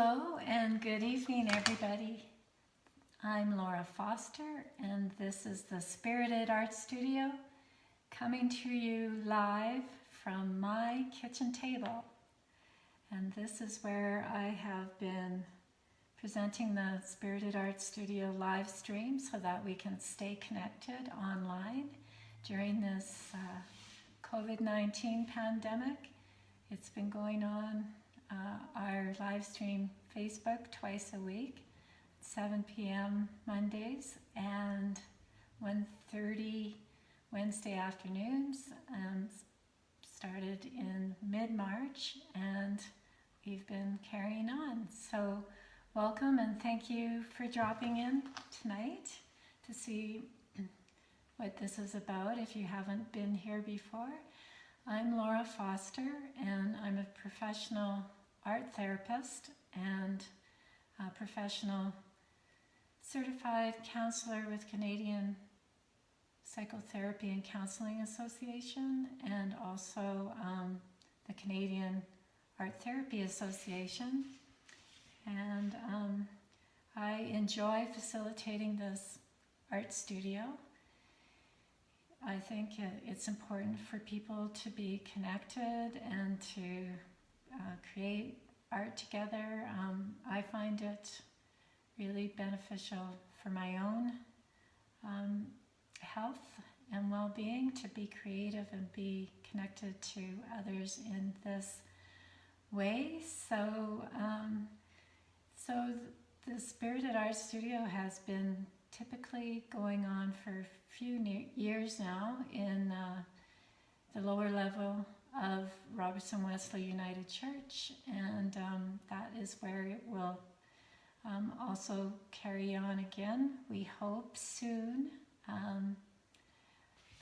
Hello and good evening, everybody. I'm Laura Foster, and this is the Spirited Art Studio coming to you live from my kitchen table. And this is where I have been presenting the Spirited Art Studio live stream so that we can stay connected online during this COVID-19 pandemic. It's been going on our live stream Facebook twice a week, 7 p.m. Mondays and 1:30 Wednesday afternoons, and started in mid-March, and we've been carrying on. So welcome and thank you for dropping in tonight to see what this is about if you haven't been here before. I'm Laura Foster, and I'm a professional art therapist and a professional certified counselor with Canadian Psychotherapy and Counseling Association, and also the Canadian Art Therapy Association. And I enjoy facilitating this art studio. I think it's important for people to be connected and to create art together. I find it really beneficial for my own health and well-being to be creative and be connected to others in this way. So, the Spirited Art Studio has been typically going on for a few years now in the lower level of Robertson Wesley United Church, and that is where it will also carry on again, we hope soon.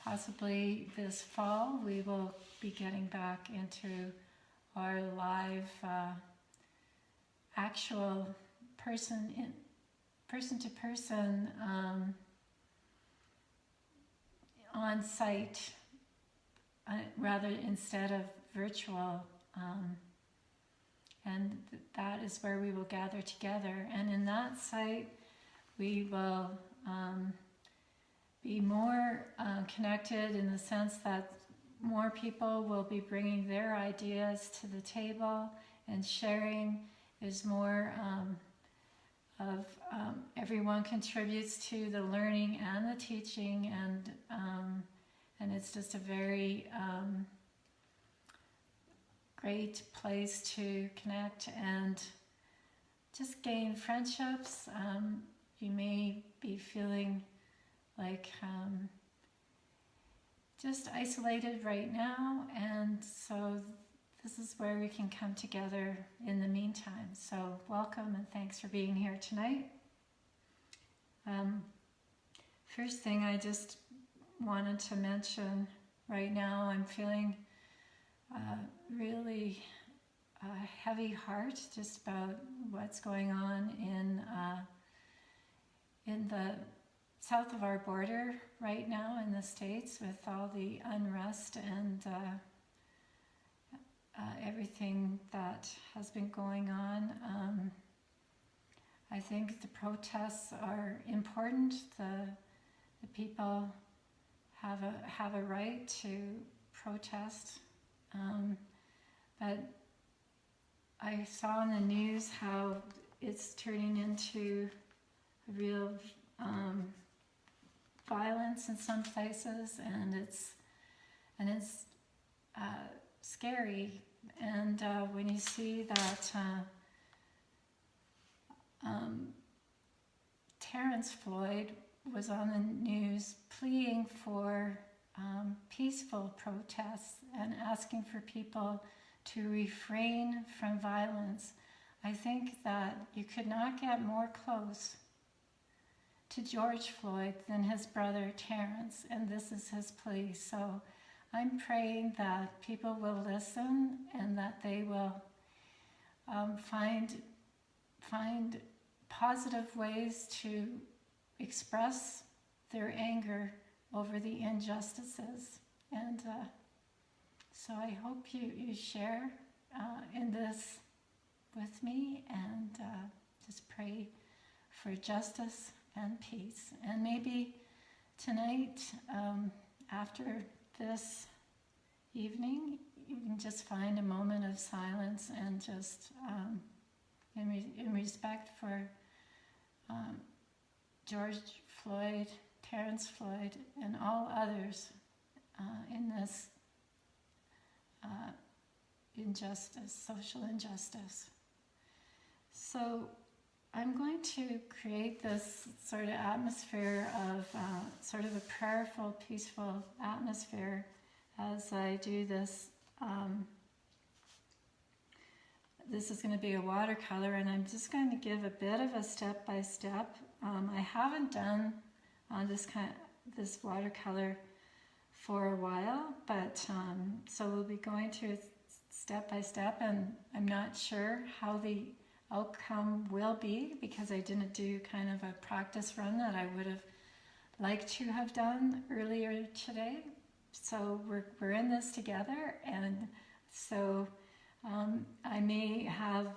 Possibly this fall we will be getting back into our live actual person-to-person on-site rather instead of virtual, and that is where we will gather together. And in that site we will be more connected in the sense that more people will be bringing their ideas to the table and sharing. There's more of everyone contributes to the learning and the teaching, and it's just a very great place to connect and just gain friendships. You may be feeling like just isolated right now, and so this is where we can come together in the meantime. So welcome and thanks for being here tonight. First thing I just wanted to mention, right now I'm feeling really heavy heart just about what's going on in the south of our border right now in the States, with all the unrest and everything that has been going on. I think the protests are important. The people have a right to protest, but I saw in the news how it's turning into a real violence in some places, and it's scary. And when you see that Terrence Floyd was on the news pleading for peaceful protests and asking for people to refrain from violence, I think that you could not get more close to George Floyd than his brother Terrence, and this is his plea. So I'm praying that people will listen and that they will find positive ways to express their anger over the injustices. And so I hope you share in this with me and just pray for justice and peace. And maybe tonight, after this evening, you can just find a moment of silence and just in respect for George Floyd, Terrence Floyd, and all others in this injustice, social injustice. So I'm going to create this sort of atmosphere of sort of a prayerful, peaceful atmosphere as I do this. This is going to be a watercolor, and I'm just going to give a bit of a step-by-step. I haven't done this watercolor for a while, but so we'll be going to step-by-step, and I'm not sure how the outcome will be because I didn't do kind of a practice run that I would have liked to have done earlier today. So we're in this together, and so I may have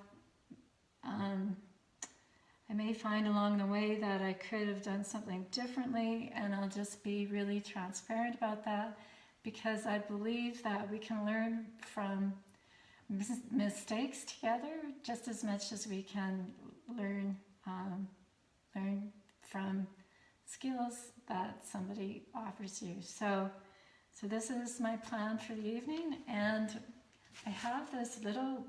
I may find along the way that I could have done something differently, and I'll just be really transparent about that because I believe that we can learn from mistakes together just as much as we can learn from skills that somebody offers you. So this is my plan for the evening, and I have this little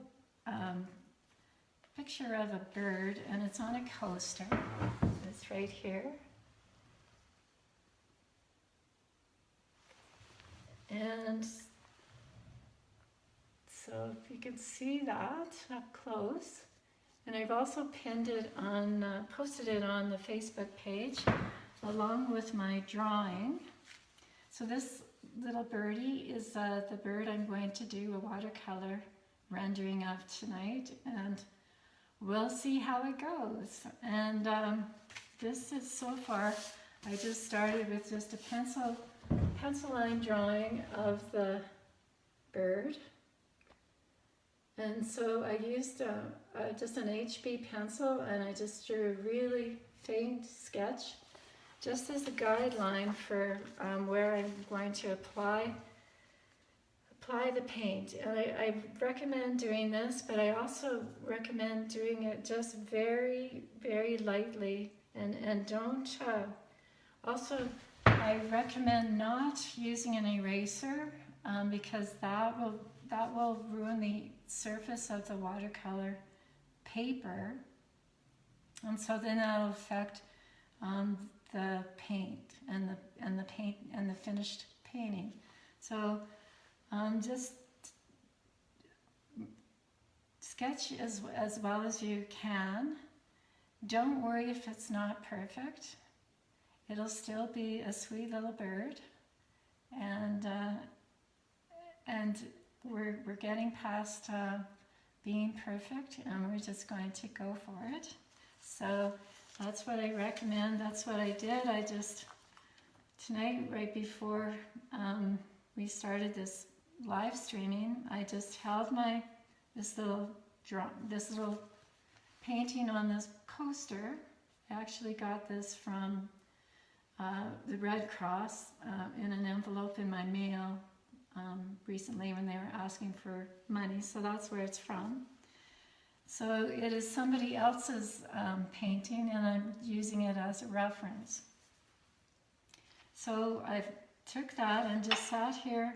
picture of a bird, and it's on a coaster. It's right here. And so if you can see that up close, and I've also pinned it on, posted it on the Facebook page along with my drawing. So this little birdie is the bird I'm going to do a watercolor rendering of tonight, and we'll see how it goes. And this is so far, I just started with just a pencil line drawing of the bird. And so I used just an HB pencil, and I just drew a really faint sketch just as a guideline for where I'm going to apply the paint. And I recommend doing this, but I also recommend doing it just very, very lightly, and don't, also I recommend not using an eraser because that will ruin the surface of the watercolor paper, and so then that'll affect the paint and the finished painting. So just sketch as well as you can. Don't worry if it's not perfect. It'll still be a sweet little bird, and we're getting past being perfect, and we're just going to go for it. So that's what I recommend. That's what I did. I just tonight, right before we started this live streaming, I just held this little painting on this coaster. I actually got this from the Red Cross in an envelope in my mail recently when they were asking for money, so that's where it's from. So it is somebody else's painting, and I'm using it as a reference. So I took that and just sat here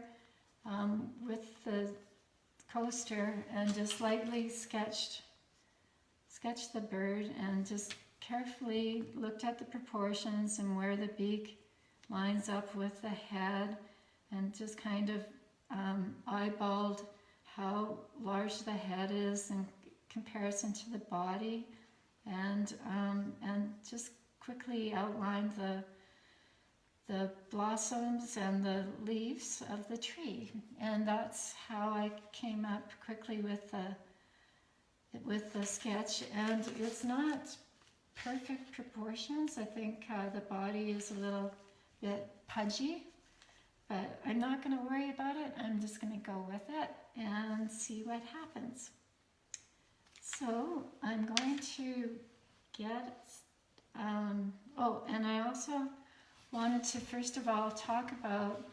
with the coaster and just lightly sketched the bird, and just carefully looked at the proportions and where the beak lines up with the head, and just kind of eyeballed how large the head is in comparison to the body, and just quickly outlined the blossoms and the leaves of the tree. And that's how I came up quickly with the sketch. And it's not perfect proportions. I think the body is a little bit pudgy, but I'm not going to worry about it. I'm just going to go with it and see what happens. So I'm going to get, oh, and I also wanted to first of all talk about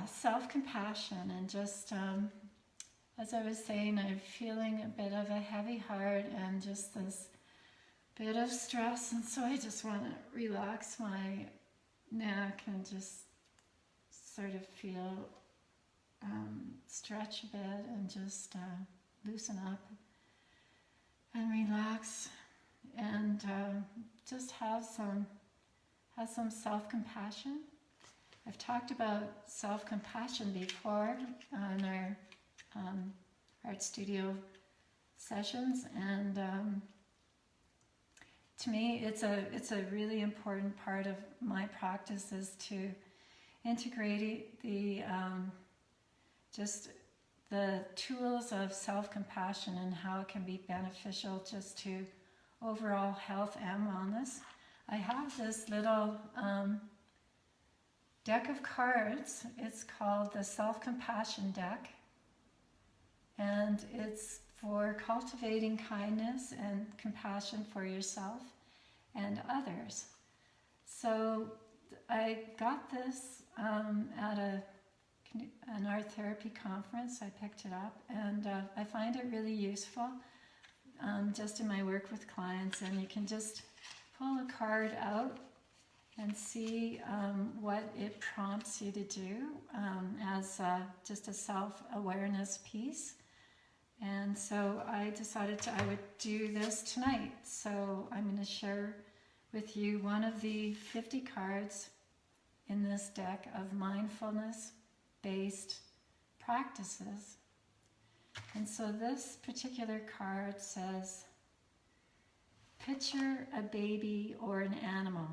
self-compassion, and just as I was saying, I'm feeling a bit of a heavy heart and just this bit of stress, and so I just want to relax my neck and just sort of feel, stretch a bit and just loosen up and relax, and just have some self-compassion. I've talked about self-compassion before on our art studio sessions, and to me it's a really important part of my practice, is to integrate the just the tools of self-compassion and how it can be beneficial just to overall health and wellness. I have this little deck of cards. It's called the Self-Compassion Deck, and it's for cultivating kindness and compassion for yourself and others. So I got this at an art therapy conference. I picked it up, and I find it really useful just in my work with clients. And you can just pull a card out and see what it prompts you to do as just a self-awareness piece. And so I decided I would do this tonight. So I'm going to share with you one of the 50 cards in this deck of mindfulness-based practices. And so this particular card says, picture a baby or an animal.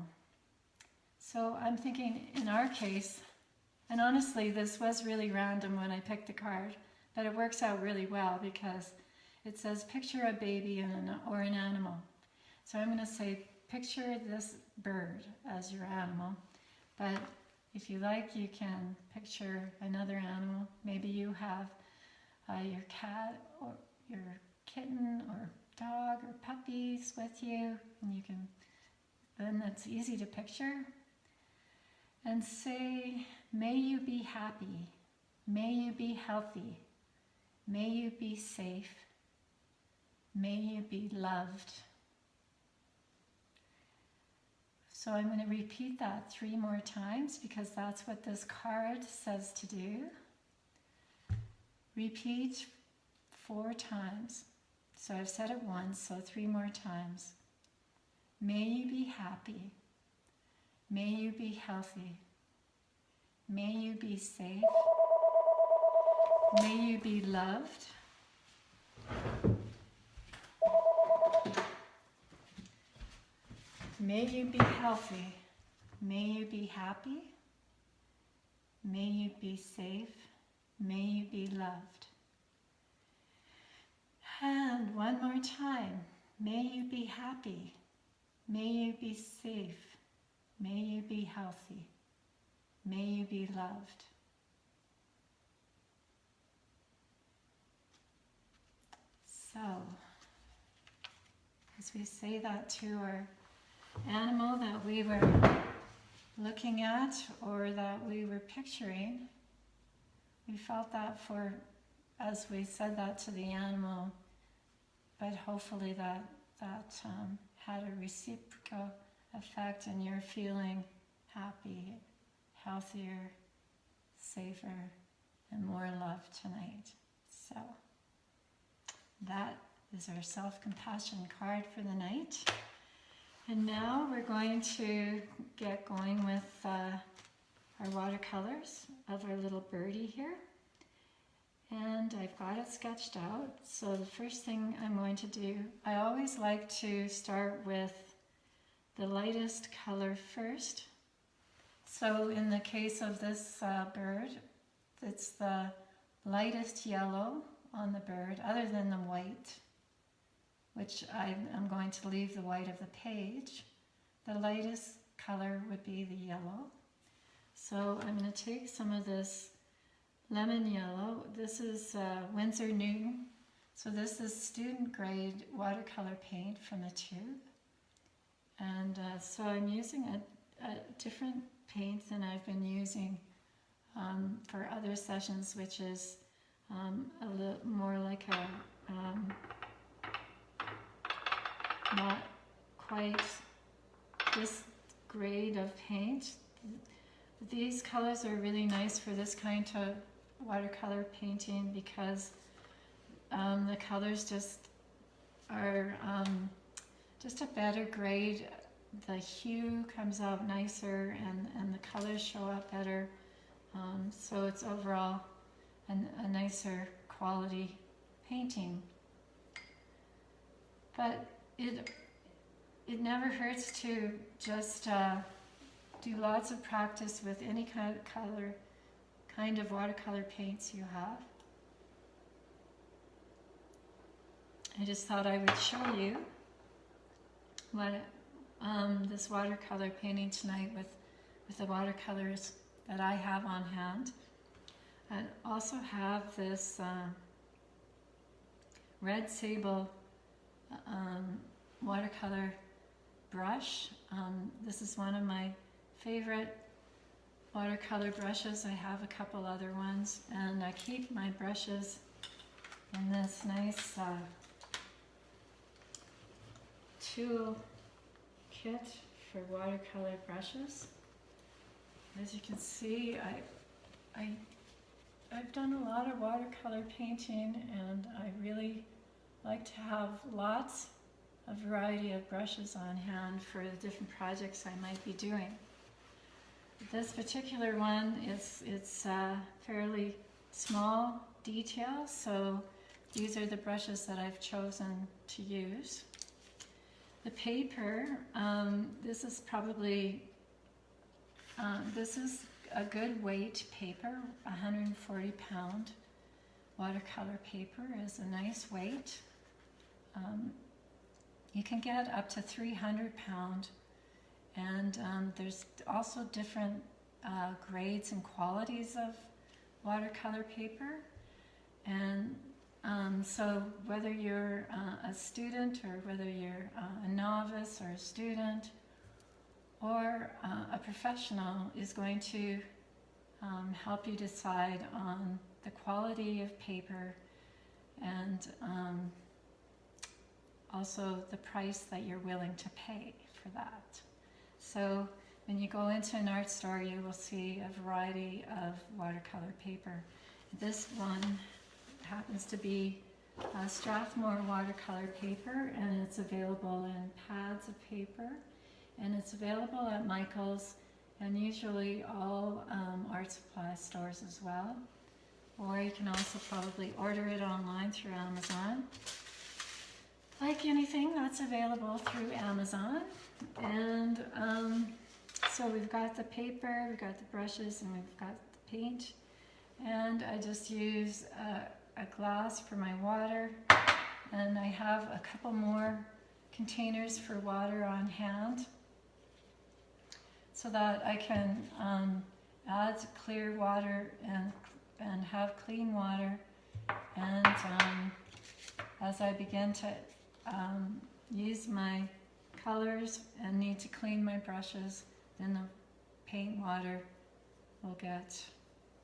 So I'm thinking in our case, and honestly this was really random when I picked the card, but it works out really well because it says picture a baby or an animal. So I'm going to say picture this bird as your animal, but if you like, you can picture another animal. Maybe you have your cat or your kitten or dog or puppies with you, and you can, then it's easy to picture. And say, may you be happy, may you be healthy, may you be safe, may you be loved. So I'm going to repeat that 3 more times because that's what this card says to do. Repeat 4 times. So I've said it once, so 3 more times. May you be happy. May you be healthy. May you be safe. May you be loved. May you be healthy. May you be happy. May you be safe. May you be loved. And one more time. May you be happy. May you be safe. May you be healthy. May you be loved. So, as we say that to our animal that we were looking at or that we were picturing, we felt that as we said that to the animal, but hopefully that had a reciprocal effect, and you're feeling happy, healthier, safer, and more loved tonight. So that is our self-compassion card for the night. And now we're going to get going with our watercolors of our little birdie here. And I've got it sketched out. So the first thing I'm going to do, I always like to start with the lightest color first. So in the case of this bird, it's the lightest yellow on the bird, other than the white, which I'm going to leave the white of the page. The lightest color would be the yellow. So I'm going to take some of this lemon yellow. This is Winsor Newton So this is student grade watercolor paint from a tube. And so I'm using a different paint than I've been using for other sessions, which is a little more like a not quite this grade of paint. These colors are really nice for this kind of watercolor painting because the colors just are just a better grade. The hue comes out nicer and the colors show up better. So it's overall a nicer quality painting. But it never hurts to just do lots of practice with any kind of watercolor paints you have. I just thought I would show you what this watercolor painting tonight with the watercolors that I have on hand. I also have this red sable watercolor brush. This is one of my favorite watercolor brushes. I have a couple other ones, and I keep my brushes in this nice tool kit for watercolor brushes. As you can see, I've done a lot of watercolor painting, and I really like to have a variety of brushes on hand for the different projects I might be doing. This particular one it's fairly small detail, so these are the brushes that I've chosen to use. The paper, this is probably, this is a good weight paper. 140-pound watercolor paper is a nice weight. You can get up to 300-pound, and there's also different grades and qualities of watercolor paper. And so whether you're a student or whether you're a novice or a student or a professional is going to help you decide on the quality of paper and also the price that you're willing to pay for that. So when you go into an art store, you will see a variety of watercolor paper. This one happens to be Strathmore watercolor paper, and it's available in pads of paper, and it's available at Michael's and usually all art supply stores as well. Or you can also probably order it online through Amazon. Like anything that's available through Amazon. And so we've got the paper, we've got the brushes, and we've got the paint. And I just use a glass for my water, and I have a couple more containers for water on hand so that I can add clear water and have clean water. And as I begin to use my colors and need to clean my brushes, then the paint water will get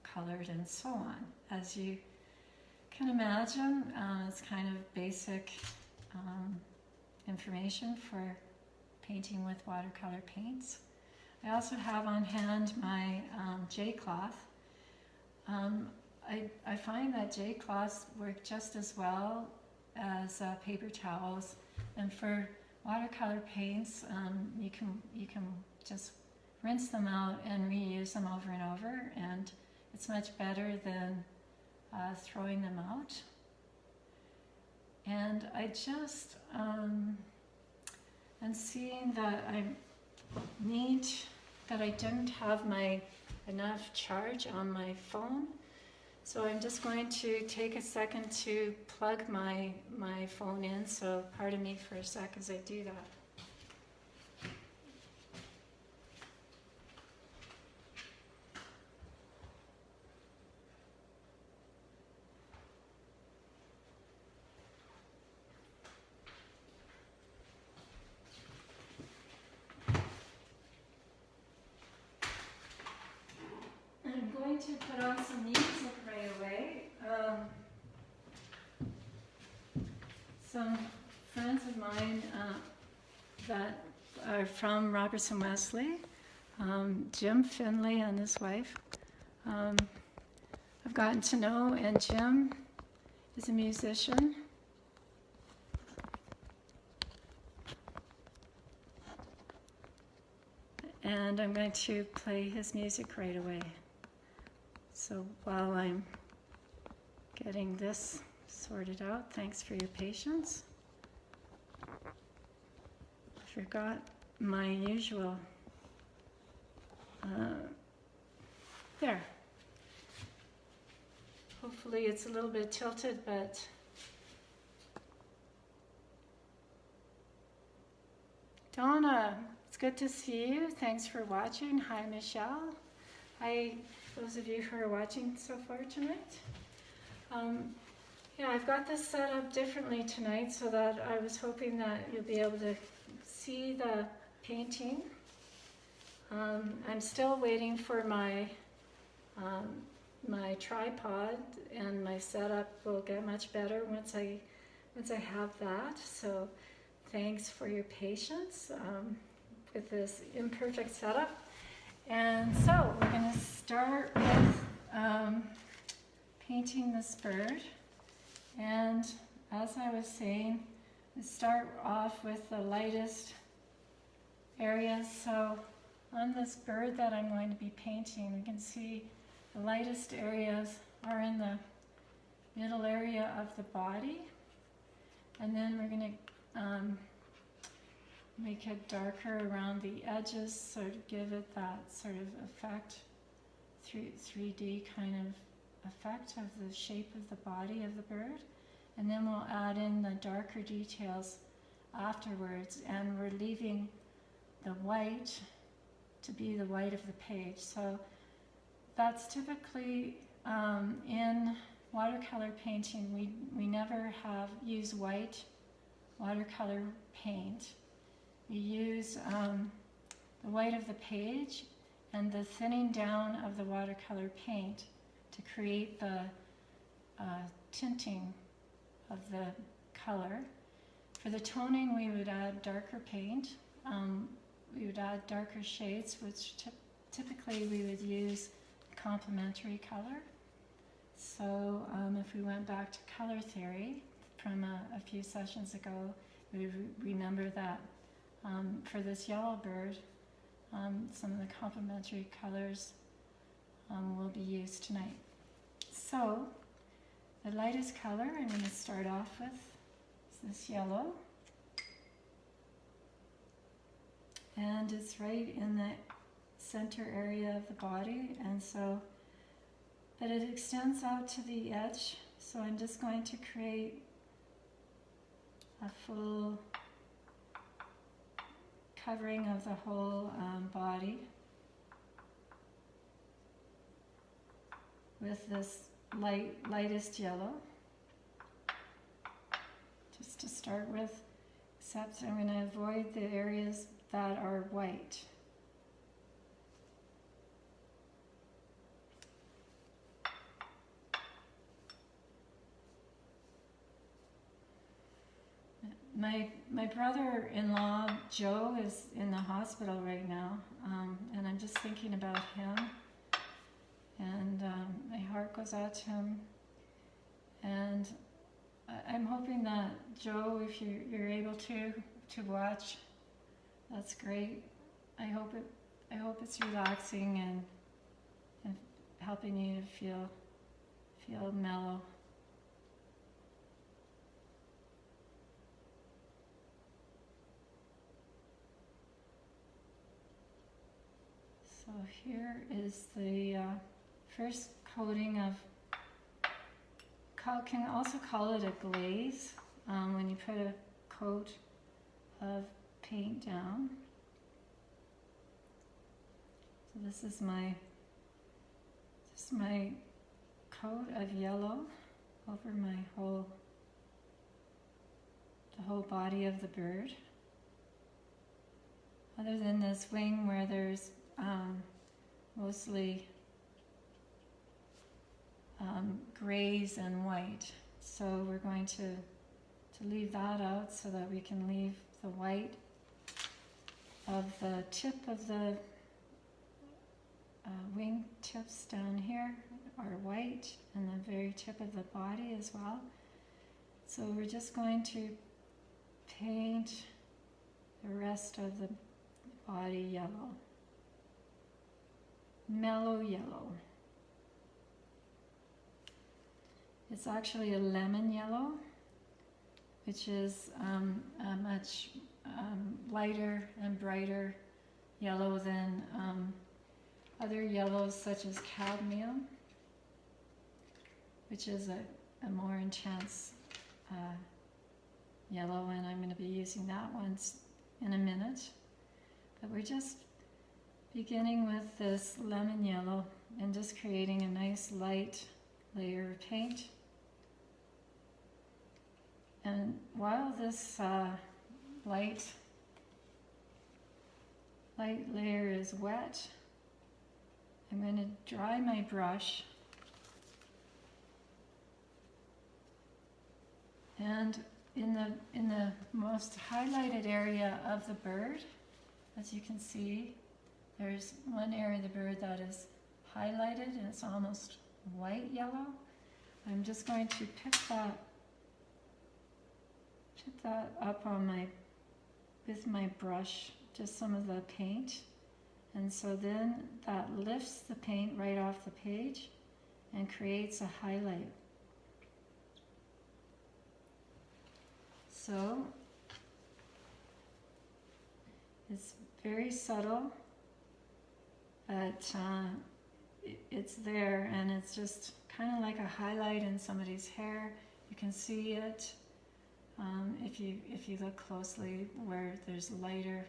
colored and so on. As you can imagine, it's kind of basic information for painting with watercolor paints. I also have on hand my J-cloth. I find that J-cloths work just as well as paper towels, and for watercolor paints, you can just rinse them out and reuse them over and over, and it's much better than throwing them out. And I just am seeing that I didn't have enough charge on my phone. So I'm just going to take a second to plug my phone in, so pardon me for a sec as I do that. to put on some music right away. Some friends of mine that are from Robertson Wesley, Jim Finley and his wife, I've gotten to know, and Jim is a musician. And I'm going to play his music right away. So while I'm getting this sorted out, thanks for your patience. I forgot my usual, there. Hopefully it's a little bit tilted, but Donna, it's good to see you. Thanks for watching. Hi, Michelle. Hi, those of you who are watching so far tonight. Yeah, I've got this set up differently tonight so that I was hoping that you'll be able to see the painting. I'm still waiting for my my tripod, and my setup will get much better once I have that. So thanks for your patience with this imperfect setup. And so we're going to start with painting this bird. And as I was saying, we start off with the lightest areas. So on this bird that I'm going to be painting, we can see the lightest areas are in the middle area of the body. And then we're going to make it darker around the edges, so to give it that sort of effect, 3D kind of effect of the shape of the body of the bird. And then we'll add in the darker details afterwards, and we're leaving the white to be the white of the page. So that's typically in watercolor painting, we never use white watercolor paint. We use the white of the page and the thinning down of the watercolor paint to create the tinting of the color. For the toning, we would add darker paint. We would add darker shades, which typically we would use complementary color. So if we went back to color theory from a few sessions ago, we remember that for this yellow bird, some of the complementary colors will be used tonight. So the lightest color I'm going to start off with is this yellow. And it's right in the center area of the body, and so, but it extends out to the edge. So I'm just going to create a full covering of the whole body with this lightest yellow, just to start with, except I'm going to avoid the areas that are white. My brother-in-law, Joe, is in the hospital right now, and I'm just thinking about him, and my heart goes out to him, and I'm hoping that, Joe, if you're able to watch, that's great. I hope it's relaxing and helping you to feel mellow. So here is the first coating of, can also call it a glaze, when you put a coat of paint down. So this is my coat of yellow over the whole body of the bird. Other than this wing where there's mostly grays and white. So we're going to leave that out so that we can leave the white of the tip of the wing tips down here are white, and the very tip of the body as well. So we're just going to paint the rest of the body yellow, mellow yellow. It's actually a lemon yellow, which is a much lighter and brighter yellow than other yellows such as cadmium, which is a more intense yellow, and I'm going to be using that one in a minute. But we're just beginning with this lemon yellow and just creating a nice light layer of paint. And while this light layer is wet, I'm going to dry my brush, and in the most highlighted area of the bird, as you can see, there's one area of the bird that is highlighted and it's almost white yellow. I'm just going to pick that up on with my brush, just some of the paint, and so then that lifts the paint right off the page and creates a highlight. So it's very subtle, but it's there, and it's just kind of like a highlight in somebody's hair. You can see it if you look closely where there's lighter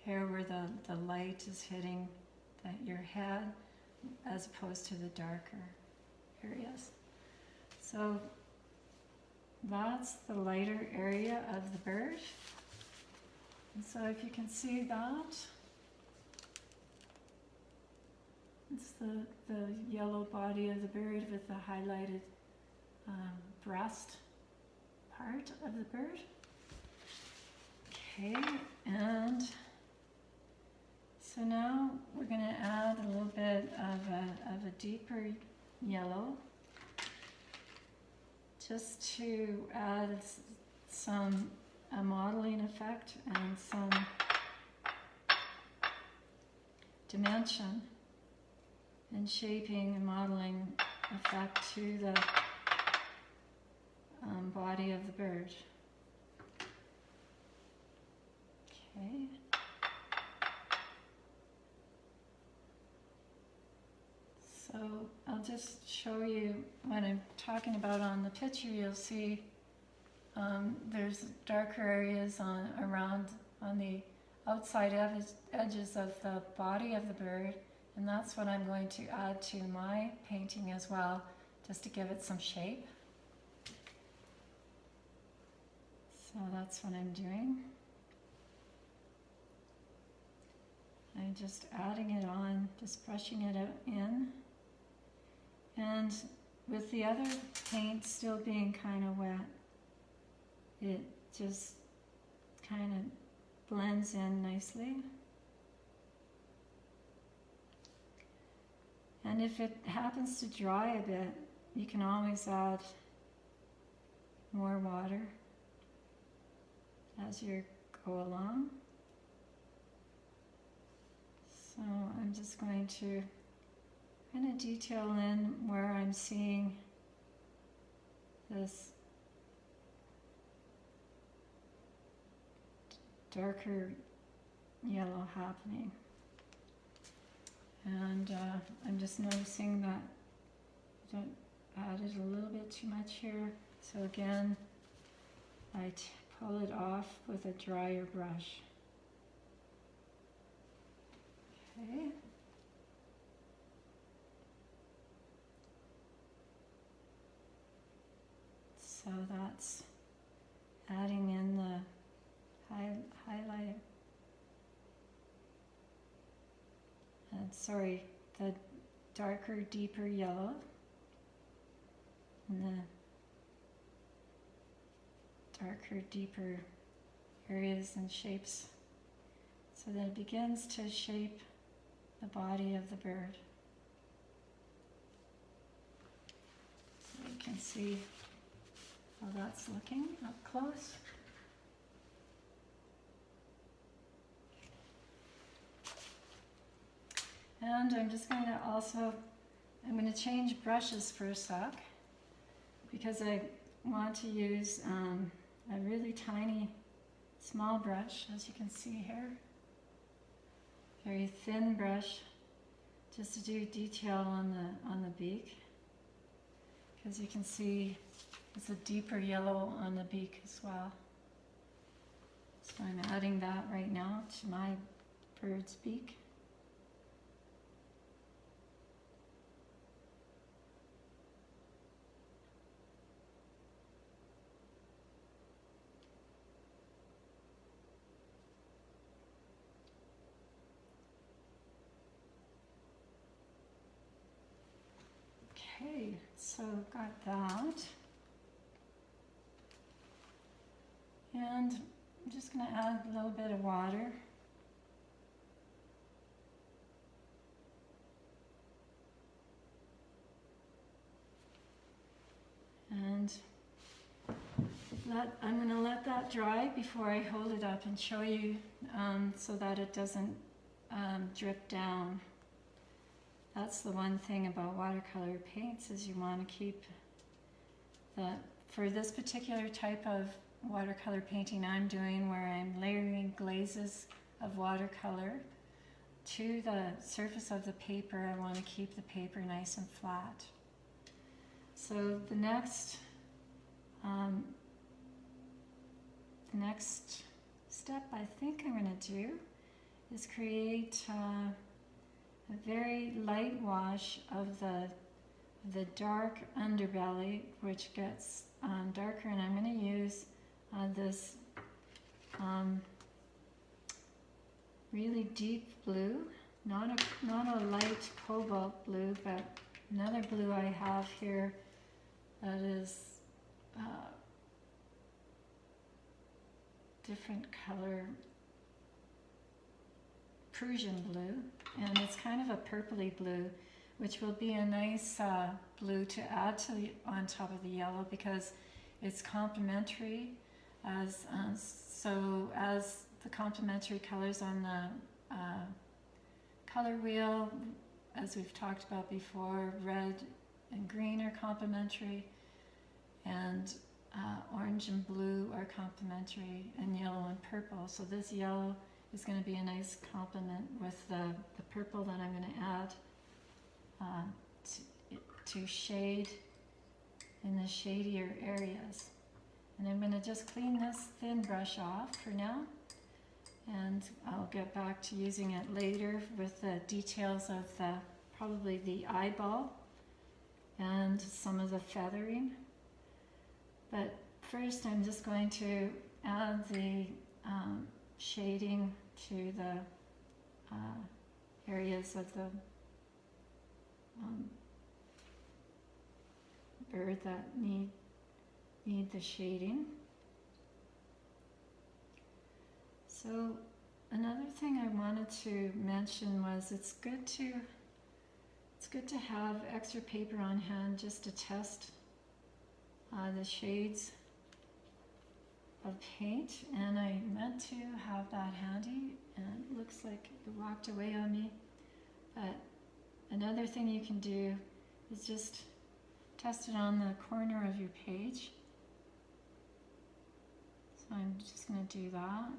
hair, where the light is hitting your head as opposed to the darker areas. So that's the lighter area of the bird. And so if you can see that, it's the yellow body of the bird with the highlighted breast part of the bird. Okay, and so now we're going to add a little bit of a deeper yellow, just to add a modeling effect and some dimension and shaping and modeling effect to the body of the bird. Okay. So I'll just show you what I'm talking about on the picture. You'll see there's darker areas around on the outside edges of the body of the bird, and that's what I'm going to add to my painting as well, just to give it some shape. So that's what I'm doing. I'm just adding it on, just brushing it in. And with the other paint still being kind of wet, it just kind of blends in nicely. And if it happens to dry a bit, you can always add more water as you go along. So I'm just going to kind of detail in where I'm seeing this darker yellow happening. And I'm just noticing that I added a little bit too much here. So again, I pull it off with a drier brush. Okay. So that's adding in the highlight. The darker, deeper yellow. in the darker, deeper areas and shapes, so that it begins to shape the body of the bird. So you can see how that's looking up close. And I'm just going to I'm going to change brushes for a sec, because I want to use a really tiny, small brush, as you can see here. Very thin brush, just to do detail on the beak. Because you can see it's a deeper yellow on the beak as well. So I'm adding that right now to my bird's beak. Okay, so got that. And I'm just going to add a little bit of water. And I'm going to let that dry before I hold it up and show you, so that it doesn't drip down. That's the one thing about watercolor paints, is you want to keep for this particular type of watercolor painting I'm doing, where I'm layering glazes of watercolor to the surface of the paper, I want to keep the paper nice and flat. So the next step I think I'm going to do is create a very light wash of the dark underbelly, which gets darker, and I'm going to use this really deep blue, not a light cobalt blue, but another blue I have here that is different color, Prussian blue, and it's kind of a purpley blue, which will be a nice blue to add to on top of the yellow, because it's complementary. So as the complementary colors on the color wheel, as we've talked about before, red and green are complementary, and orange and blue are complementary, and yellow and purple. So this yellow is going to be a nice complement with the purple that I'm going to add to shade in the shadier areas. And I'm going to just clean this thin brush off for now, and I'll get back to using it later with the details of probably the eyeball and some of the feathering. But first I'm just going to add the shading to the areas of the bird that need the shading. So another thing I wanted to mention was it's good to have extra paper on hand just to test the shades of paint, and I meant to have that handy, and it looks like it walked away on me. But another thing you can do is just test it on the corner of your page. So I'm just going to do that.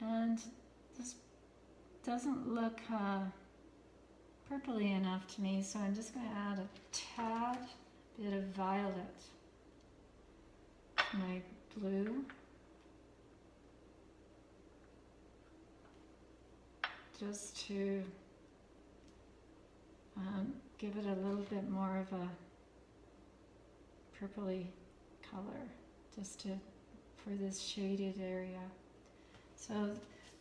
And this doesn't look purpley enough to me, so I'm just going to add a tad bit of violet to my blue. Just to give it a little bit more of a purpley color, just for this shaded area. So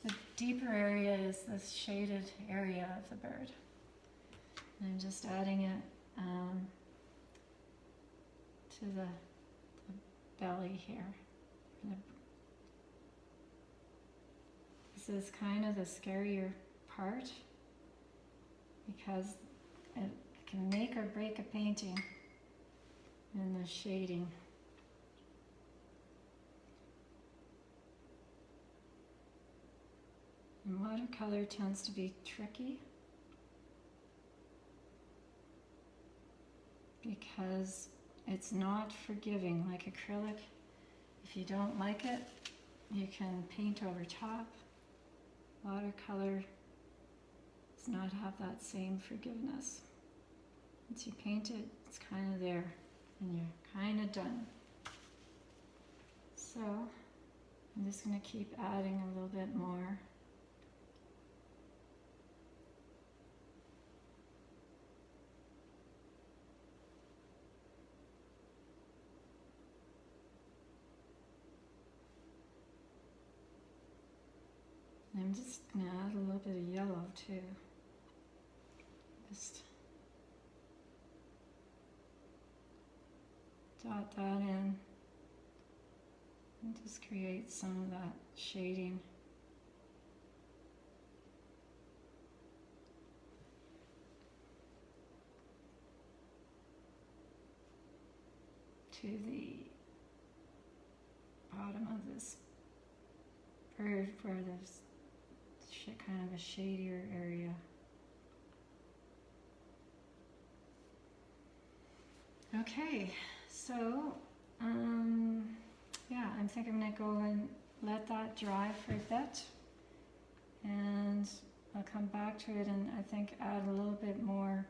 the deeper area is this shaded area of the bird. And I'm just adding it to the belly here. This is kind of the scarier part because it can make or break a painting in the shading. And watercolor tends to be tricky because it's not forgiving like acrylic. If you don't like it, you can paint over top. Watercolor does not have that same forgiveness. Once you paint it, it's kind of there and you're kind of done. So I'm just going to keep adding a little bit more. I'm just going to add a little bit of yellow too. Just dot that in and just create some of that shading. To the bottom of this bird where there's kind of a shadier area. Okay, so yeah, I think I'm going to go and let that dry for a bit, and I'll come back to it and I think add a little bit more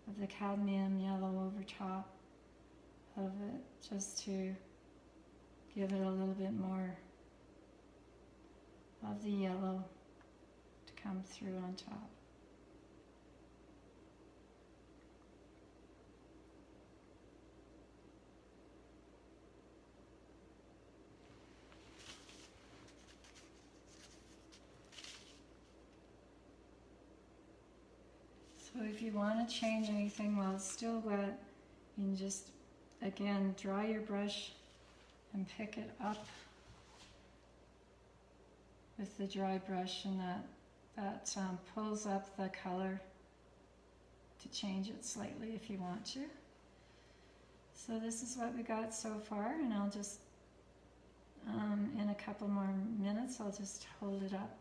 of the cadmium yellow over top of it, just to give it a little bit more of the yellow to come through on top. So if you want to change anything while it's still wet, you can just, again, dry your brush and pick it up with the dry brush, and that pulls up the color to change it slightly if you want to. So this is what we got so far, and I'll just, in a couple more minutes, I'll just hold it up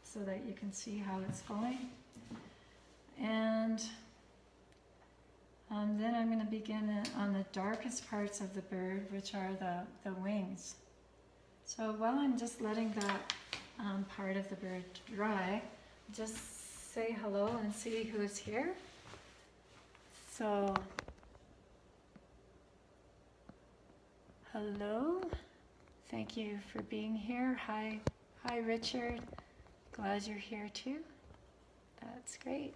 so that you can see how it's going. And then I'm going to begin on the darkest parts of the bird, which are the wings. So while I'm just letting that part of the bird dry, just say hello and see who's here. So, hello, thank you for being here. Hi Richard, glad you're here too. That's great.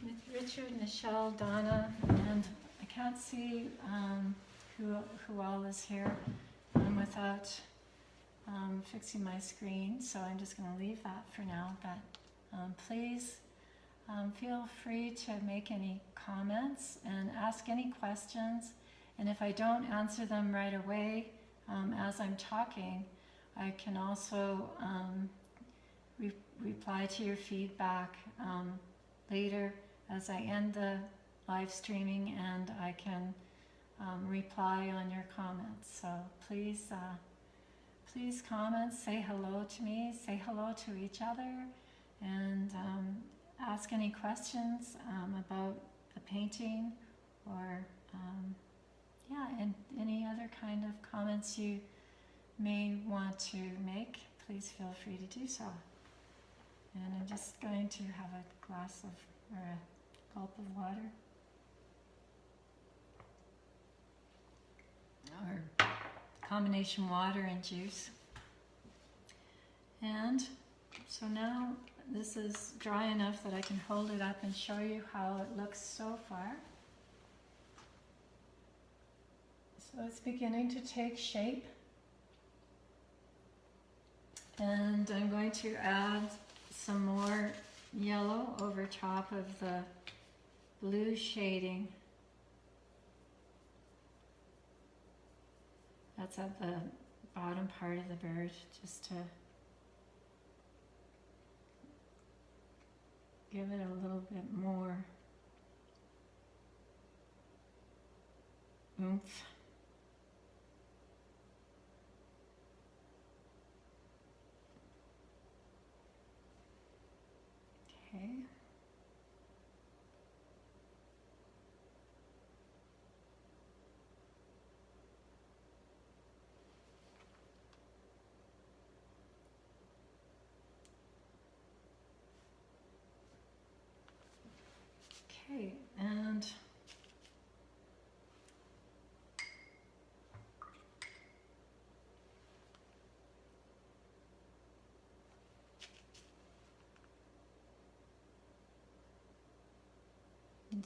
With Richard, Michelle, Donna, and I can't see who all is here without fixing my screen, so I'm just going to leave that for now. But please feel free to make any comments and ask any questions. And if I don't answer them right away as I'm talking, I can also reply to your feedback later as I end the live streaming, and I can reply on your comments. So please comment, say hello to me, say hello to each other, and ask any questions about the painting, or yeah, and any other kind of comments you may want to make. Please feel free to do so. And I'm just going to have a glass of, or a gulp of water, or combination water and juice. And so now this is dry enough that I can hold it up and show you how it looks so far. So it's beginning to take shape, and I'm going to add some more yellow over top of the blue shading. That's at the bottom part of the bird, just to give it a little bit more oomph. Okay. Okay, and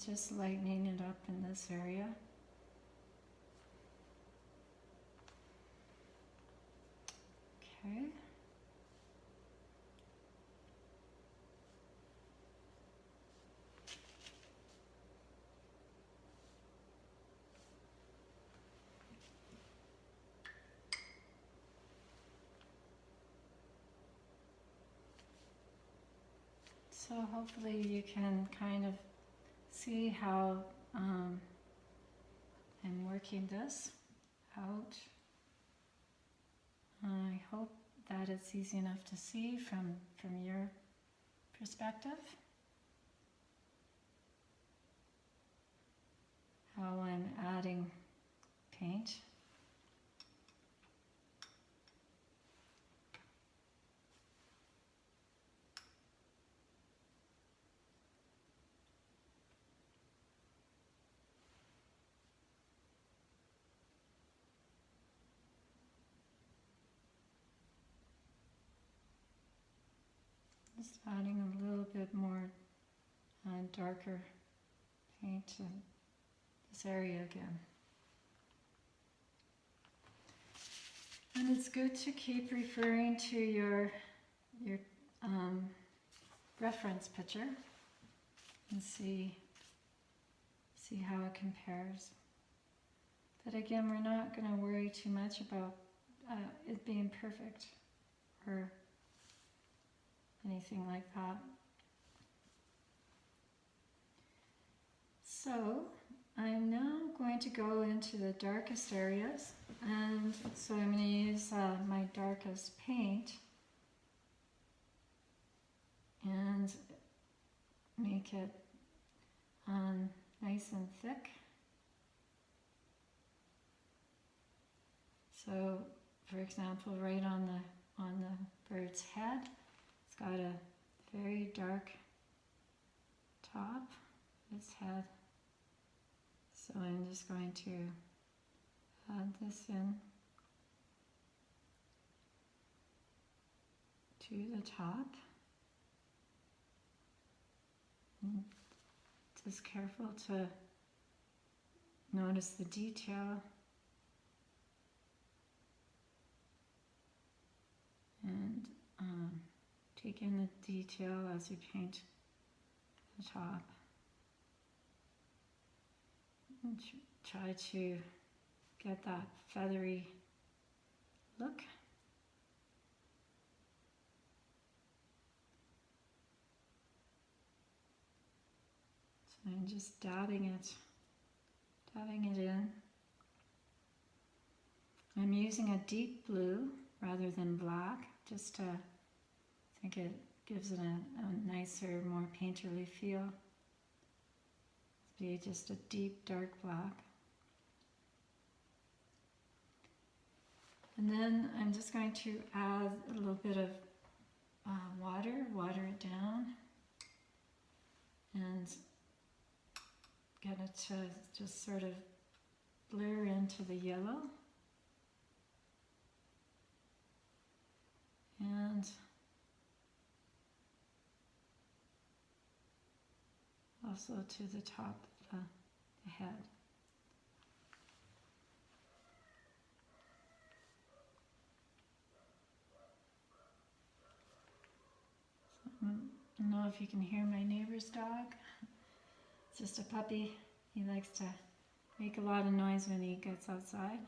just lightening it up in this area. Okay. So hopefully you can kind of see how I'm working this out. I hope that it's easy enough to see from your perspective. How I'm adding paint. Just adding a little bit more darker paint to this area again. And it's good to keep referring to your reference picture and see how it compares. But again, we're not going to worry too much about it being perfect or anything like that. So I'm now going to go into the darkest areas, and so I'm going to use my darkest paint and make it nice and thick. So, for example, right on the bird's head, it's got a very dark top, its head. So I'm just going to add this in to the top. And just careful to notice the detail. And take in the detail as you paint the top. And try to get that feathery look. So I'm just dabbing it in. I'm using a deep blue rather than black, just to, I think it gives it a nicer, more painterly feel. Be just a deep dark black. And then I'm just going to add a little bit of water it down, and get it to just sort of blur into the yellow. And also to the top of the head. So, I don't know if you can hear my neighbor's dog. It's just a puppy. He likes to make a lot of noise when he gets outside.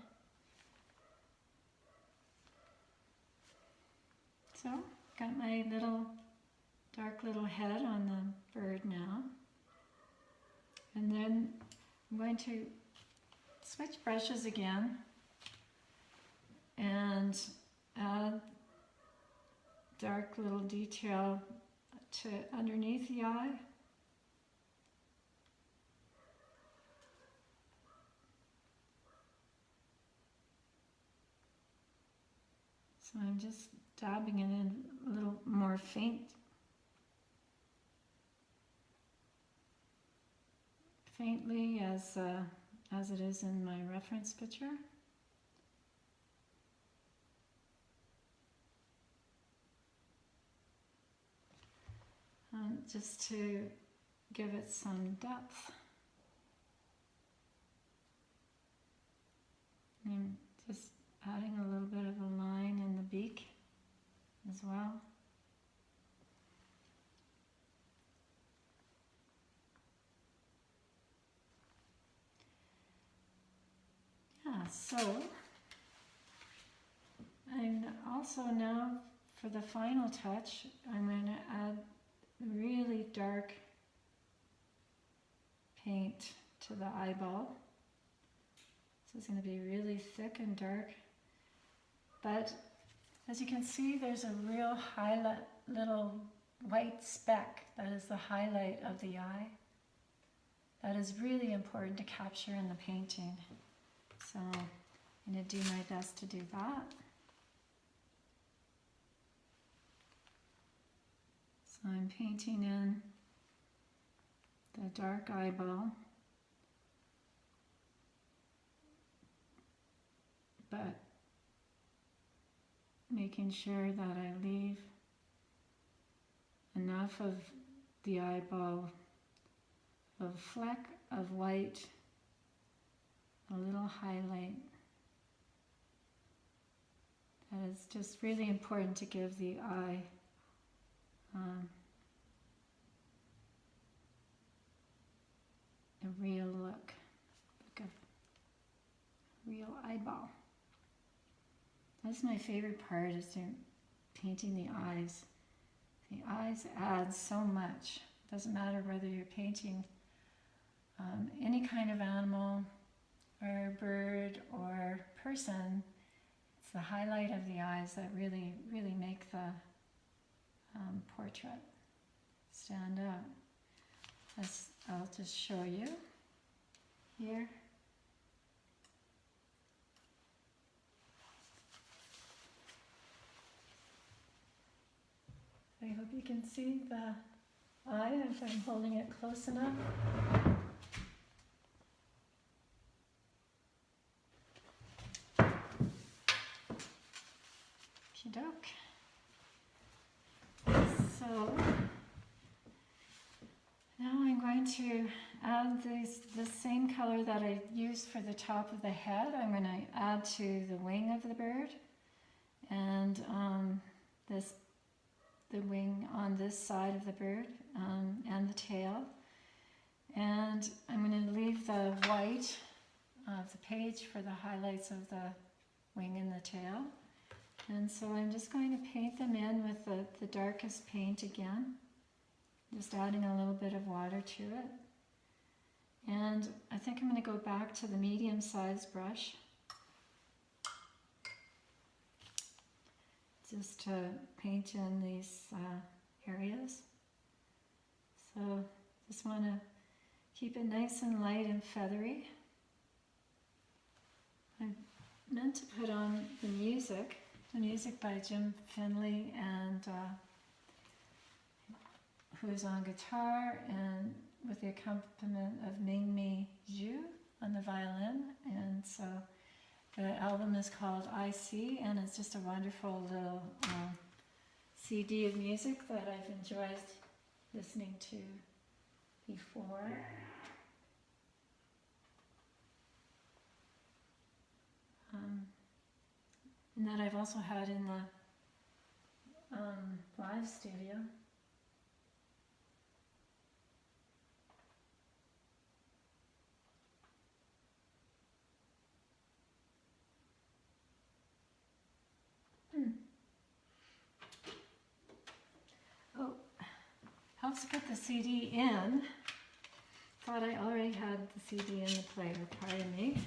So, got my little dark little head on the bird now. And then I'm going to switch brushes again and add dark little detail to underneath the eye. So I'm just dabbing it in a little more faintly as it is in my reference picture. Just to give it some depth. And just adding a little bit of a line in the beak as well. Yeah, so I'm also now, for the final touch, I'm going to add really dark paint to the eyeball. So it's going to be really thick and dark. But as you can see, there's a real highlight, little white speck that is the highlight of the eye. That is really important to capture in the painting. So I'm going to do my best to do that. So I'm painting in the dark eyeball, but making sure that I leave enough of the eyeball, a fleck of white, a little highlight. That is just really important to give the eye a real look, like a real eyeball. That's my favorite part, is painting the eyes. The eyes add so much. It doesn't matter whether you're painting any kind of animal or bird or person. It's the highlight of the eyes that really, really make the portrait stand out. I'll just show you here. I hope you can see the eye if I'm holding it close enough. Okey-doke. So now I'm going to add the same color that I used for the top of the head. I'm going to add to the wing of the bird, and the wing on this side of the bird, and the tail. And I'm going to leave the white of the page for the highlights of the wing and the tail. And so I'm just going to paint them in with the darkest paint again, just adding a little bit of water to it. And I think I'm going to go back to the medium-sized brush just to paint in these areas. So just want to keep it nice and light and feathery. I meant to put on the music by Jim Finley, and who's on guitar, and with the accompaniment of Ming-Mi Zhu on the violin. And so the album is called I See, and it's just a wonderful little CD of music that I've enjoyed listening to before. And that I've also had in the live studio. helps put the CD in. Thought I already had the CD in the player, pardon me.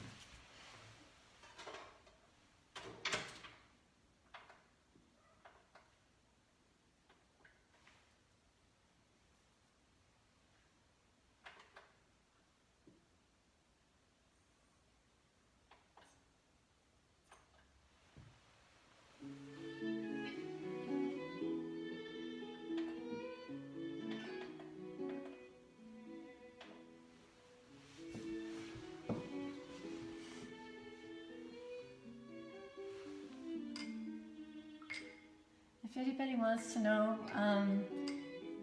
If anybody wants to know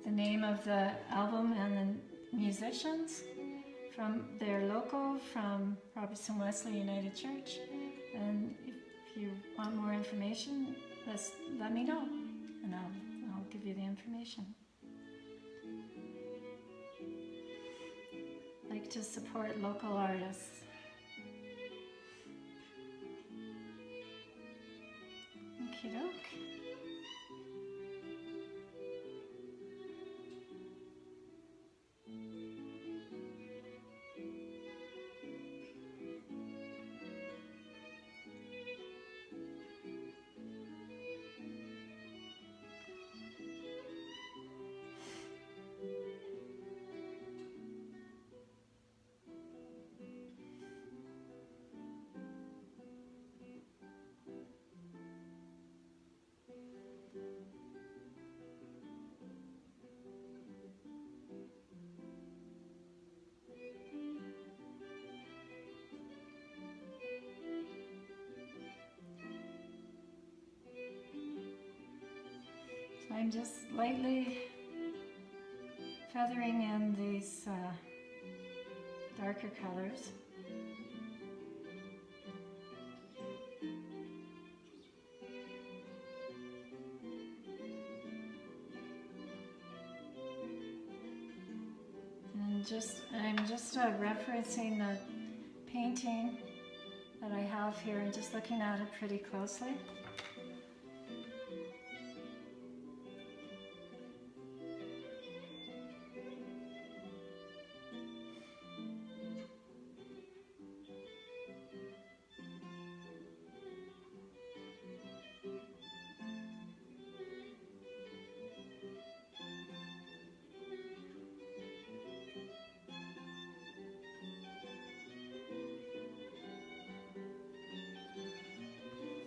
the name of the album and the musicians from their local, from Robertson Wesley United Church, and if you want more information, let me know, and I'll give you the information. I like to support local artists. Okie doke. I'm just lightly feathering in these darker colors. And I'm just referencing the painting that I have here and just looking at it pretty closely.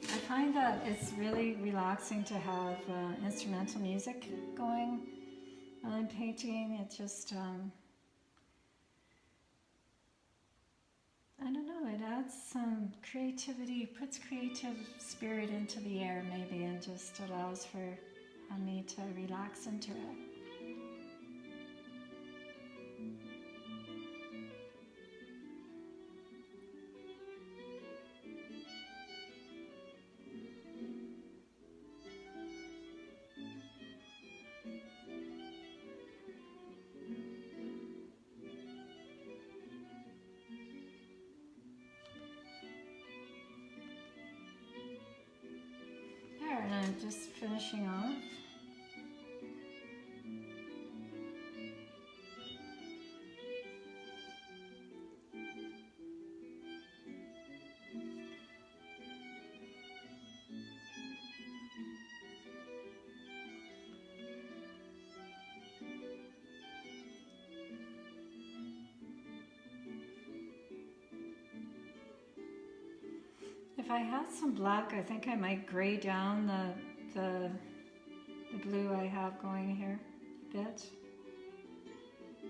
I find that it's really relaxing to have instrumental music going while I'm painting. It just, I don't know, it adds some creativity, puts creative spirit into the air maybe, and just allows for me to relax into it. And I'm just finishing off. If I had some black, I think I might gray down the blue I have going here a bit.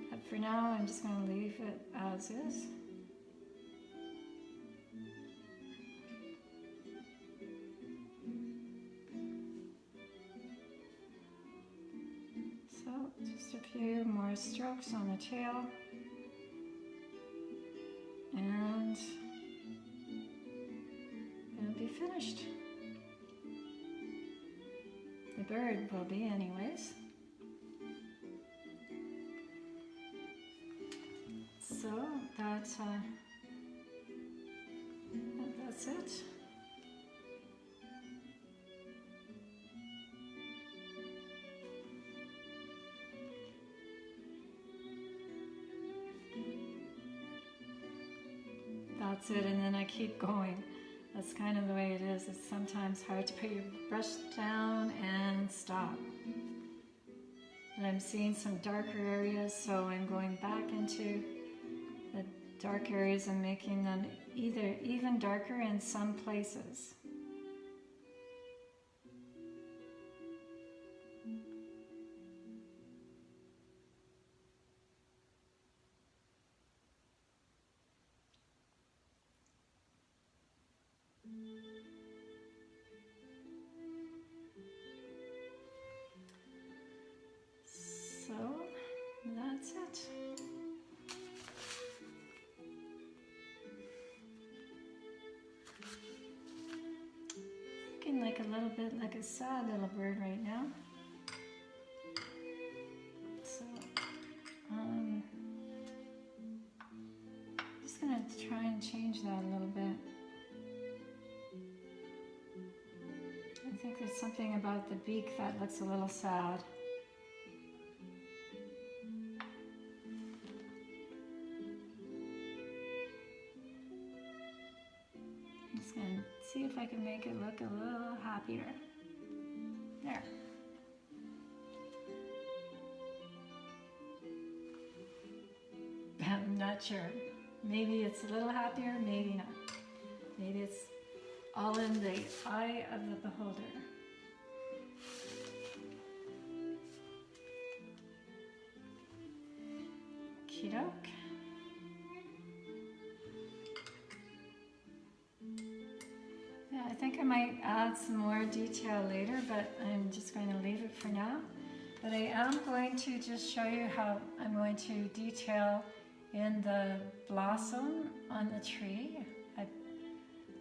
But for now, I'm just going to leave it as is. So, just a few more strokes on the tail. And it'll be finished. The bird will be anyways. So that's it. That's it, and then I keep going. That's kind of the way it is. It's sometimes hard to put your brush down and stop. And I'm seeing some darker areas, so I'm going back into the dark areas and making them either even darker in some places. So that's it. Looking like a little bit like a sad little bird right now. So just gonna try and change that a little bit. I think there's something about the beak that looks a little sad. I'm just going to see if I can make it look a little happier. There. I'm not sure. Maybe it's a little happier, maybe not. Maybe it's all in the eye of the beholder. Okey-doke. Yeah, I think I might add some more detail later, but I'm just going to leave it for now. But I am going to just show you how I'm going to detail in the blossom on the tree. I'm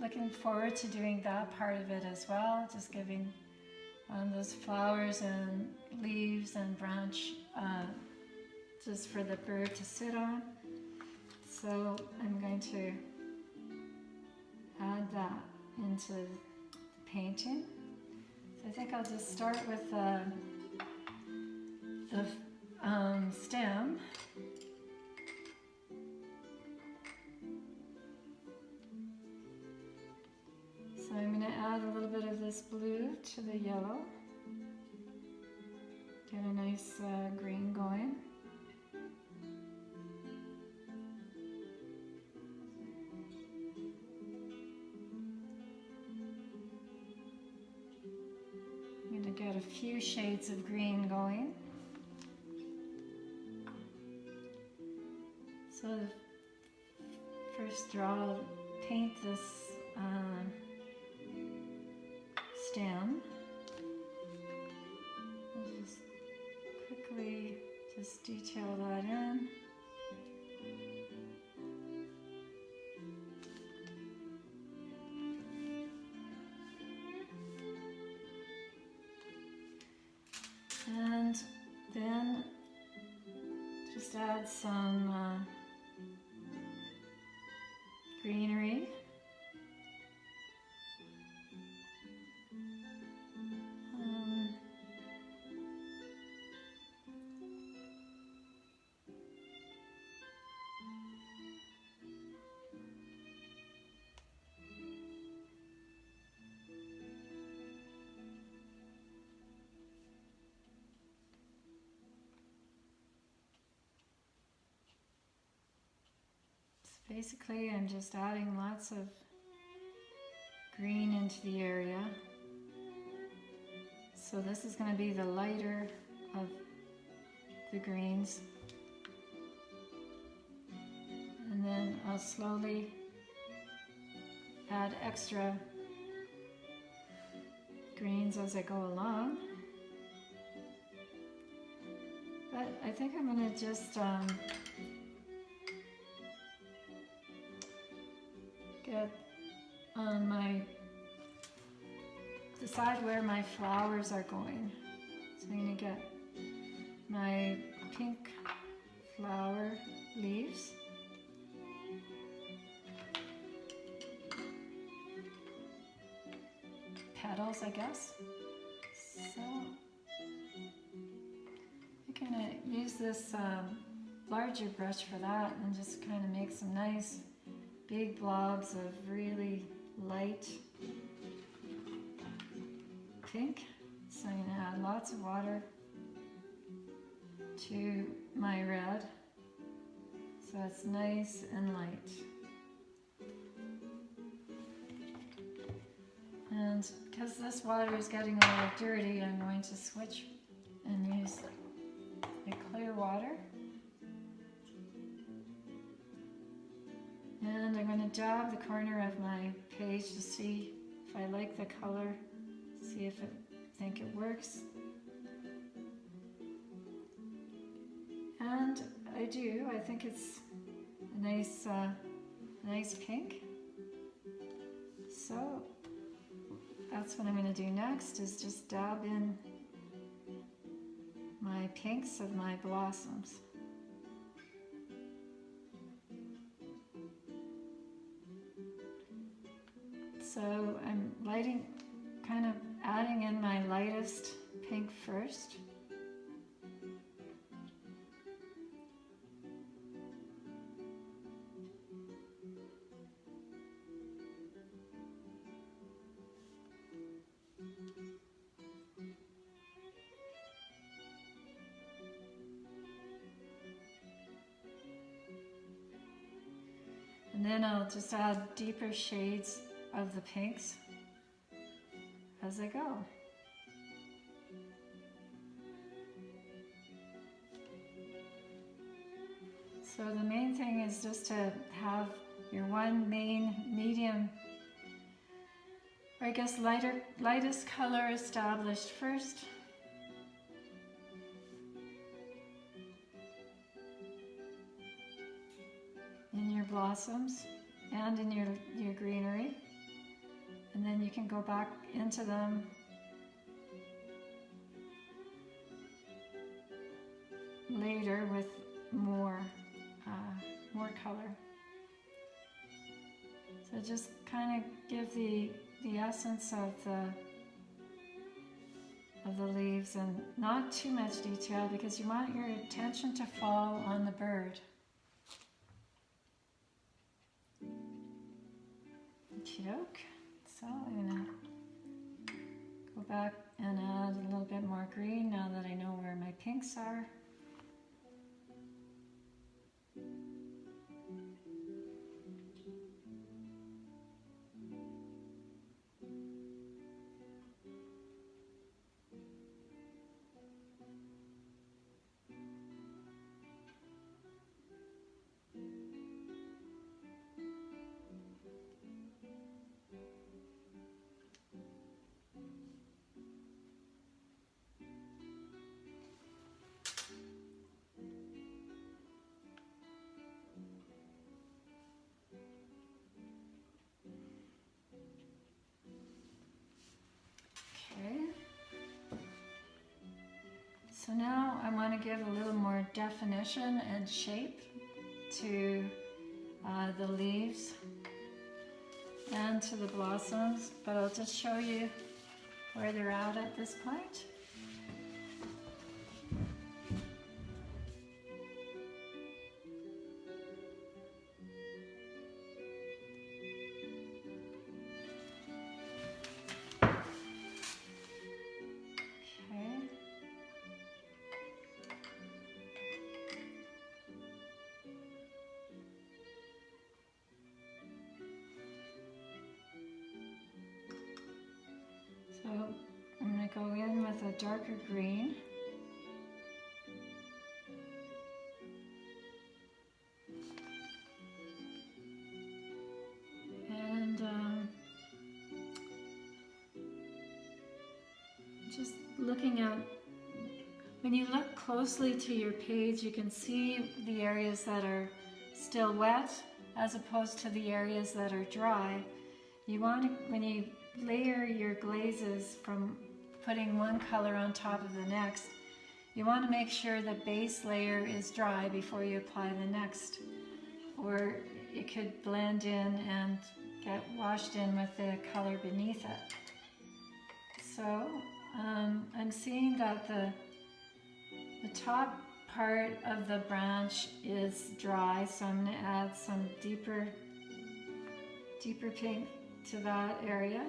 looking forward to doing that part of it as well, just giving those flowers and leaves and branch just for the bird to sit on. So I'm going to add that into the painting. So I think I'll just start with the stem. So I'm going to add a little bit of this blue to the yellow. Get a nice green going. I'm going to get a few shades of green going. So first I'll paint this stem. I'll just quickly just detail that in. And then just add some greenery. Basically, I'm just adding lots of green into the area. So this is going to be the lighter of the greens. And then I'll slowly add extra greens as I go along. But I think I'm going to just get on decide where my flowers are going. So I'm going to get my pink flower leaves. Petals, I guess. So I'm going to use this larger brush for that and just kind of make some nice big blobs of really light pink. So I'm going to add lots of water to my red so it's nice and light. And because this water is getting a little dirty, I'm going to switch and use the clear water. And I'm going to dab the corner of my page to see if I like the color, see if I think it works. And I do. I think it's a nice pink. So that's what I'm going to do next, is just dab in my pinks of my blossoms. So I'm kind of adding in my lightest pink first. And then I'll just add deeper shades of the pinks as I go. So the main thing is just to have your one main medium, or I guess lightest color established first. In your blossoms and in your greenery. And then you can go back into them later with more color. So just kind of give the essence of the leaves, and not too much detail because you want your attention to fall on the bird. Okey-doke. So I'm going to go back and add a little bit more green now that I know where my pinks are. So now I want to give a little more definition and shape to the leaves and to the blossoms, but I'll just show you where they're at this point. So I'm going to go in with a darker green. And just looking at, when you look closely to your page, you can see the areas that are still wet as opposed to the areas that are dry. You want to, when you layer your glazes from putting one color on top of the next, you want to make sure the base layer is dry before you apply the next, or it could blend in and get washed in with the color beneath it. So I'm seeing that the top part of the branch is dry, so I'm going to add some deeper deeper pink to that area.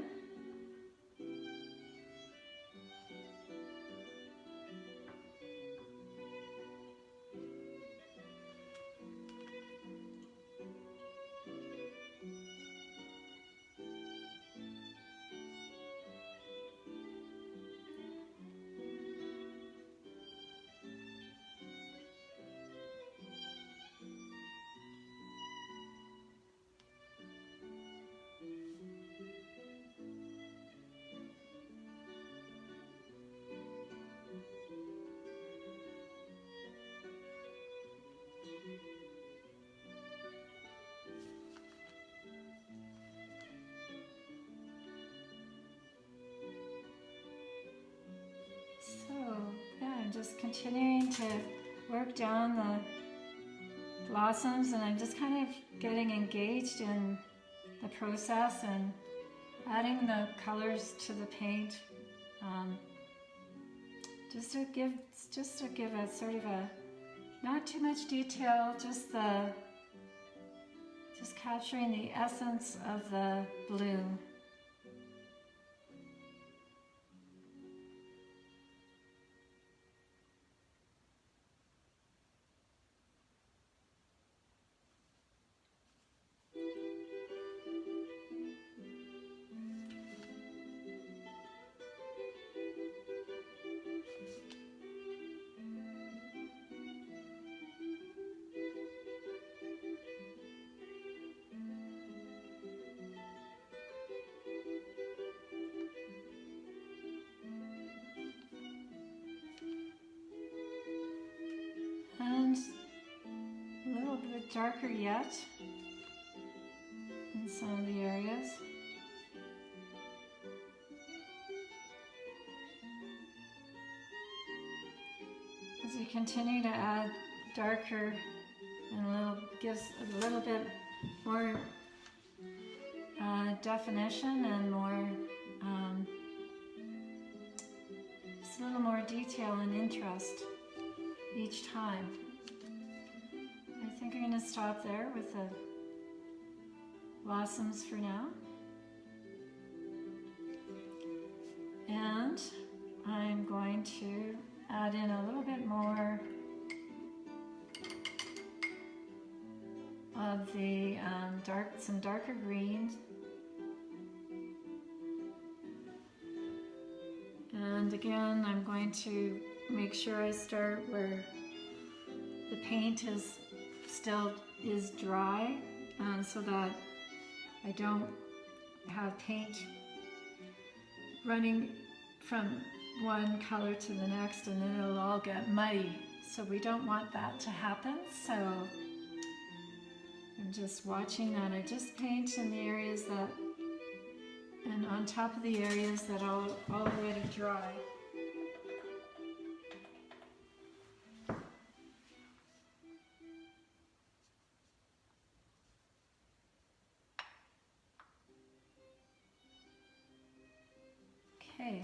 So, yeah, I'm just continuing to work down the blossoms, and I'm just kind of getting engaged in the process and adding the colors to the paint, just to give a sort of a, not too much detail, just capturing the essence of the bloom. And a little bit darker yet in some of the areas. As you continue to add darker and gives a little bit more definition and more, just a little more detail and interest each time. I think I'm going to stop there with the blossoms for now. And I'm going to add in a little bit more of the some darker greens. And again, I'm going to make sure I start where the paint is dry, so that I don't have paint running from one color to the next and then it'll all get muddy. So we don't want that to happen. So I'm just watching that. I just paint in the areas that, and on top of the areas that are already dry. Okay.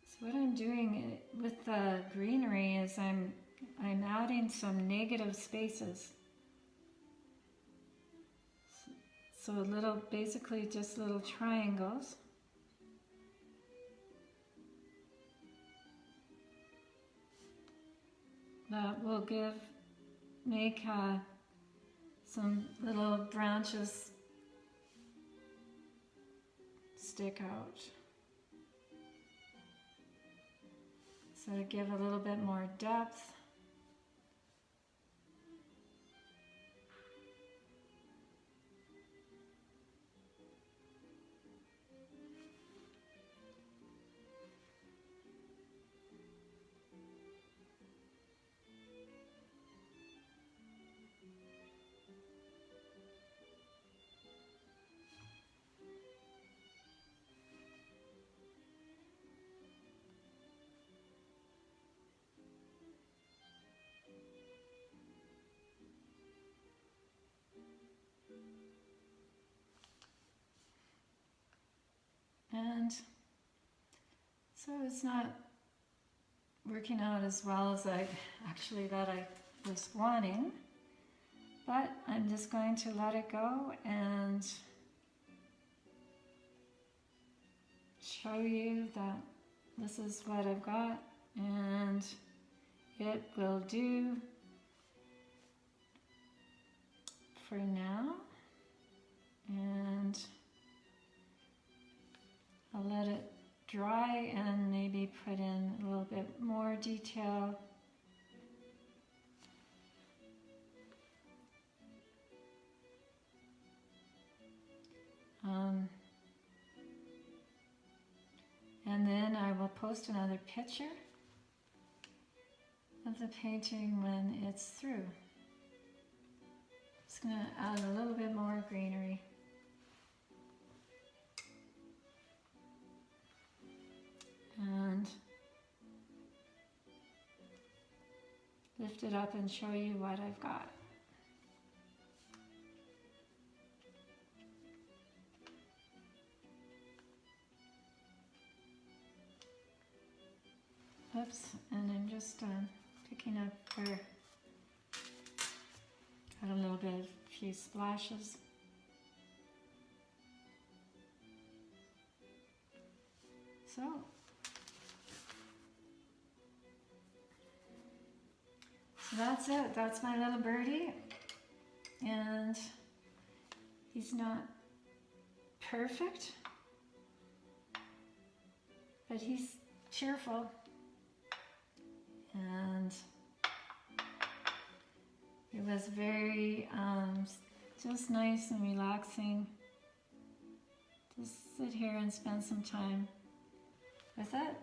So what I'm doing with the greenery is I'm adding some negative spaces. So basically just little triangles. That will make some little branches stick out. So to give a little bit more depth. And so it's not working out as well as I was wanting, but I'm just going to let it go and show you that this is what I've got, and it will do for now. And I'll let it dry and maybe put in a little bit more detail. And then I will post another picture of the painting when it's through. Just going to add a little bit more greenery. And lift it up and show you what I've got. Oops, and I'm just picking up where got a little bit of a few splashes. So that's it. That's my little birdie. And he's not perfect, but he's cheerful. And it was very just nice and relaxing. Just sit here and spend some time with it.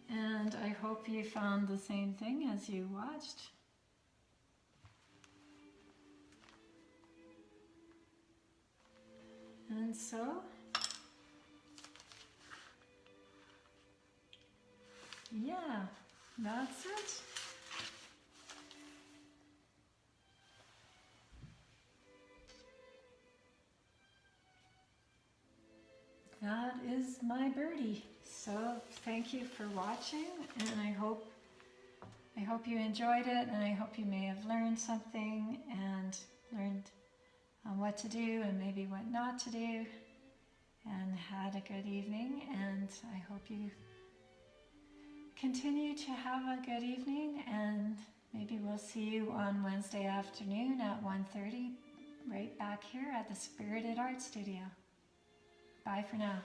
And I hope you found the same thing as you watched. And so, yeah, that's it. That is my birdie. So thank you for watching, and I hope you enjoyed it, and I hope you may have learned something and learned what to do and maybe what not to do, and had a good evening. And I hope you continue to have a good evening, and maybe we'll see you on Wednesday afternoon at 1:30 right back here at the Spirited Art Studio. Bye for now.